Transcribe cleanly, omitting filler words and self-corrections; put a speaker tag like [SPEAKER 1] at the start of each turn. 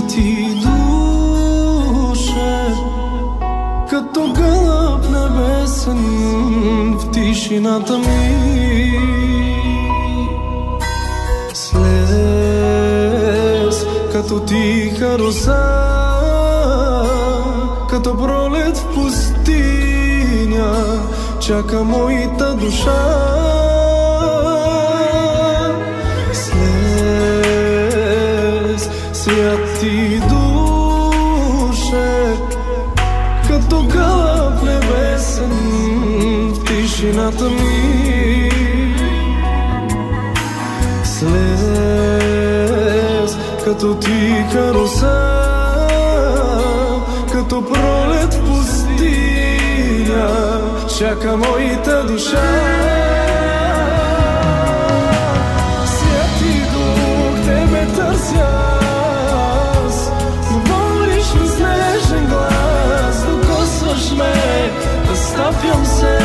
[SPEAKER 1] ти душе, като гълъб небесен в тишината ми. Слез като тиха роса, като пролет в пустиня, чака моята душа. Слез, свят ти душе, като гълъб небесен в тишината ми. Слез като тиха роса, като пролет в пустиня, чака моята душа. Святи Дух, тебе търся аз, говориш ми с нежен глас, докосваш ме, разтапям се